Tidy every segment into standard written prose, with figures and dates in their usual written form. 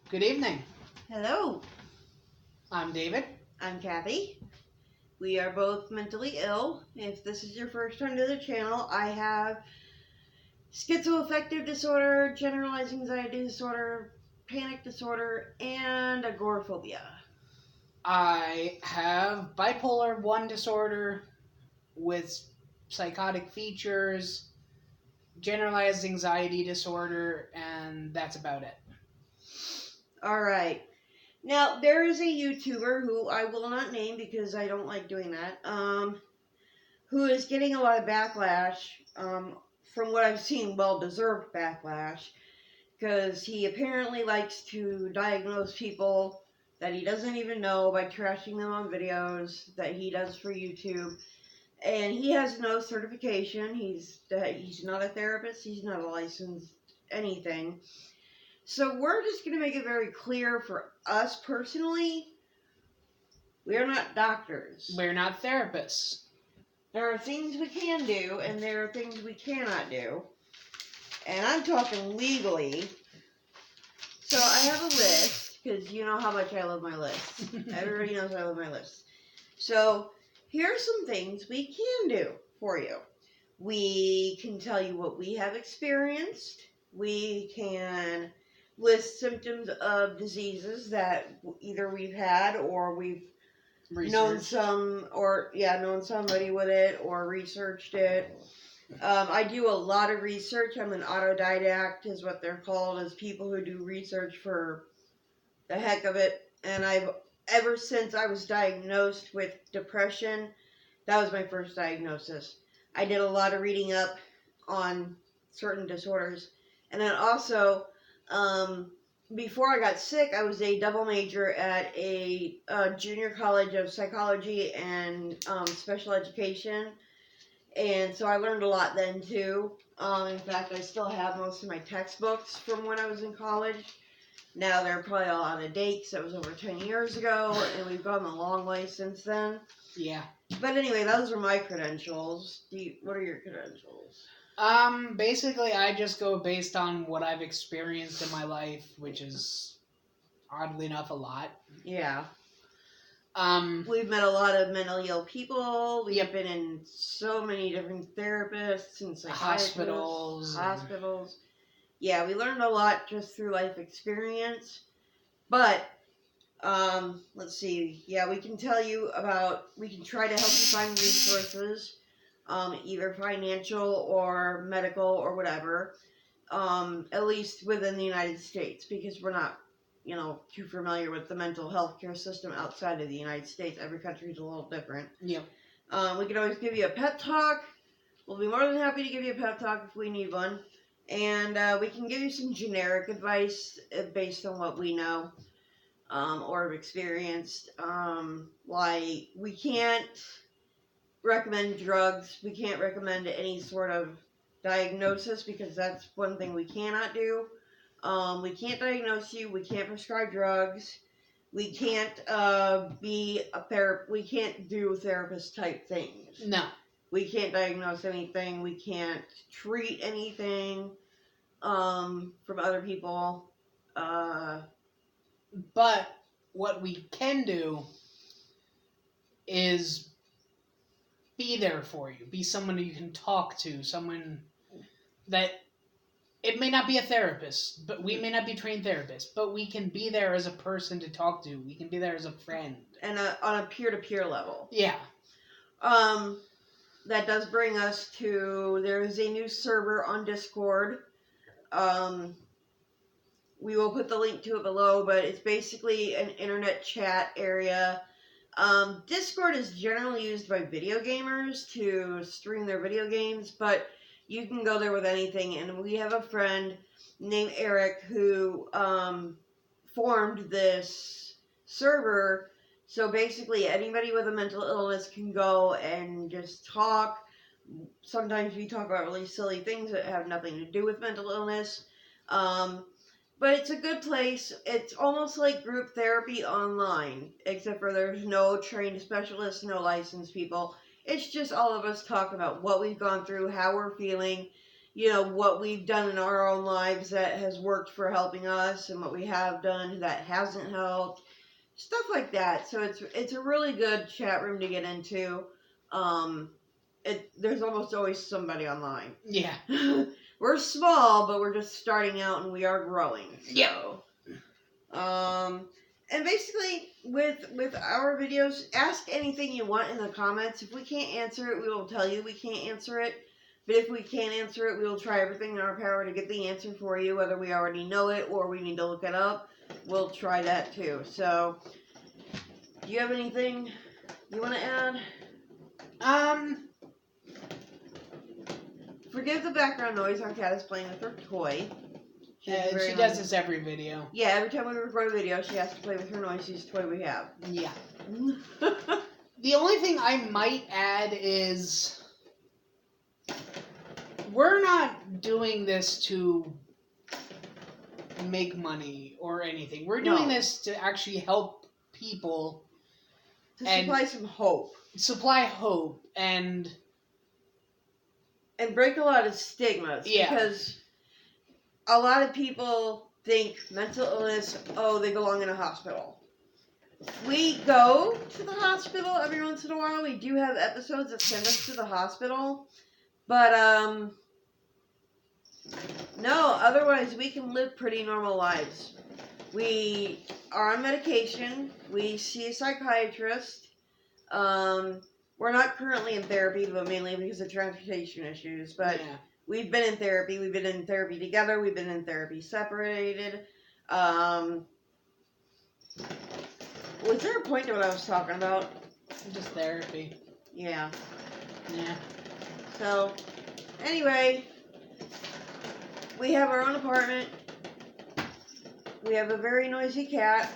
Good evening. Hello, I'm David. I'm Cathy. We are both mentally ill. If this is your first time to the channel, I have schizoaffective disorder, generalized anxiety disorder, panic disorder, and agoraphobia. I have bipolar 1 disorder with psychotic features, generalized anxiety disorder, and that's about it. Alright. Now, there is a YouTuber who I will not name because I don't like doing that, who is getting a lot of backlash, from what I've seen, well-deserved backlash, because he apparently likes to diagnose people that he doesn't even know by trashing them on videos that he does for YouTube. And he has no certification. He's not a therapist. He's not a licensed anything. So we're just going to make it very clear for us personally, we are not doctors. We're not therapists. There are things we can do, and there are things we cannot do. And I'm talking legally. So I have a list, because you know how much I love my lists. Everybody knows I love my lists. So here are some things we can do for you. We can tell you what we have experienced. We can list symptoms of diseases that either we've had or we've known somebody with it or researched it. I do a lot of research. I'm an autodidact, is what they're called, as people who do research for the heck of it. And ever since I was diagnosed with depression, that was my first diagnosis. I did a lot of reading up on certain disorders. And then also, before I got sick, I was a double major at a junior college of psychology and special education. And so I learned a lot then, too. In fact, I still have most of my textbooks from when I was in college. Now they're probably all out of date because it was over 10 years ago, and we've gone a long way since then. Yeah. But anyway, those are my credentials. What are your credentials? Basically, I just go based on what I've experienced in my life, which is, oddly enough, a lot. Yeah. We've met a lot of mentally ill people. We've been in so many different therapists and psychiatrists. Hospitals. Yeah, we learned a lot just through life experience. But, let's see. Yeah, we can try to help you find resources, either financial or medical or whatever, at least within the United States, because we're not too familiar with the mental health care system outside of the United States. Every country is a little different. Yeah. We can always give you a pep talk. We'll be more than happy to give you a pep talk if we need one. And we can give you some generic advice based on what we know or have experienced. Like, we can't recommend drugs. We can't recommend any sort of diagnosis because that's one thing we cannot do. We can't diagnose you. We can't prescribe drugs. We can't we can't do therapist type things. No. We can't diagnose anything. We can't treat anything from other people. But what we can do is be there for you. Be someone you can talk to. Someone that... It may not be a therapist, but we may not be trained therapists, but we can be there as a person to talk to. We can be there as a friend. And on a peer-to-peer level. Yeah. That does bring us to, there is a new server on Discord. We will put the link to it below, but it's basically an internet chat area. Discord is generally used by video gamers to stream their video games, but you can go there with anything, and we have a friend named Eric who formed this server. So basically, anybody with a mental illness can go and just talk. Sometimes we talk about really silly things that have nothing to do with mental illness. But it's a good place. It's almost like group therapy online, except for there's no trained specialists, no licensed people. It's just all of us talking about what we've gone through, how we're feeling, what we've done in our own lives that has worked for helping us, and what we have done that hasn't helped, stuff like that. So it's a really good chat room to get into. There's almost always somebody online. Yeah. We're small, but we're just starting out, and we are growing. So, and basically, with our videos, ask anything you want in the comments. If we can't answer it, we will tell you we can't answer it. But if we can answer it, we will try everything in our power to get the answer for you, whether we already know it or we need to look it up. We'll try that too. So, do you have anything you want to add? Forgive the background noise. Our cat is playing with her toy. She does this every video. Yeah, every time we record a video, she has to play with her noisiest toy we have. Yeah. The only thing I might add is we're not doing this to make money or anything. We're doing this to actually help people. To supply some hope. Supply hope and break a lot of stigmas. Yeah. Because a lot of people think mental illness, they belong in a hospital. We go to the hospital every once in a while. We do have episodes that send us to the hospital. But, no, otherwise we can live pretty normal lives. We are on medication. We see a psychiatrist. We're not currently in therapy, but mainly because of transportation issues. But we've been in therapy. We've been in therapy together. We've been in therapy separated. Was there a point to what I was talking about? Just therapy. Yeah. Yeah. So, anyway, we have our own apartment. We have a very noisy cat.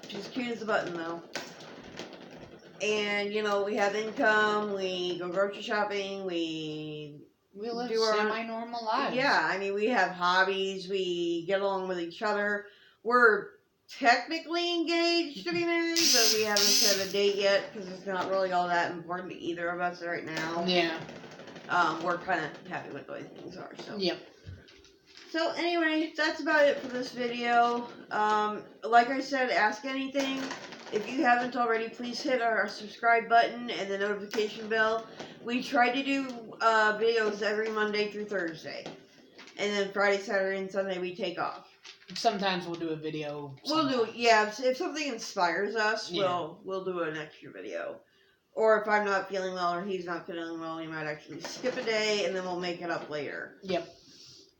She's cute as a button, though. And, we have income. We go grocery shopping. We live do our semi-normal lives. Yeah, I mean, we have hobbies. We get along with each other. We're technically engaged to be married, but we haven't set a date yet because it's not really all that important to either of us right now. Yeah. We're kind of happy with the way things are. So. Yep. So anyway, that's about it for this video. Like I said, ask anything. If you haven't already, please hit our subscribe button and the notification bell. We try to do videos every Monday through Thursday. And then Friday, Saturday, and Sunday we take off. Sometimes we'll do a video. We'll do, if something inspires us, we'll do an extra video. Or if I'm not feeling well or he's not feeling well, we might actually skip a day and then we'll make it up later. Yep.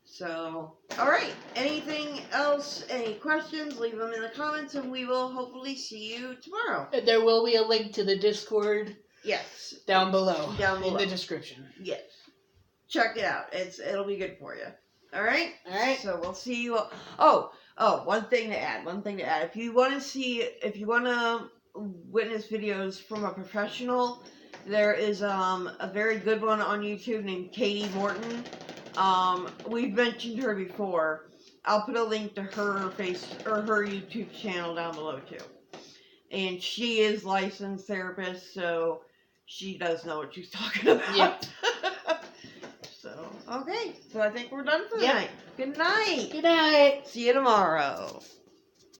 So, alright. Anything else? Any questions? Leave them in the comments and we will hopefully see you tomorrow. There will be a link to the Discord. Yes. Down below. In the description. Yes. Check it out. It'll be good for you. Alright? Alright. So we'll see you all. Oh, one thing to add. If you want to witness videos from a professional, there is a very good one on YouTube named Katie Morton. We've mentioned her before. I'll put a link to her her YouTube channel down below too. And she is licensed therapist, so she does know what she's talking about. Yep. So, okay. So I think we're done for the night. Good night. Good night. See you tomorrow.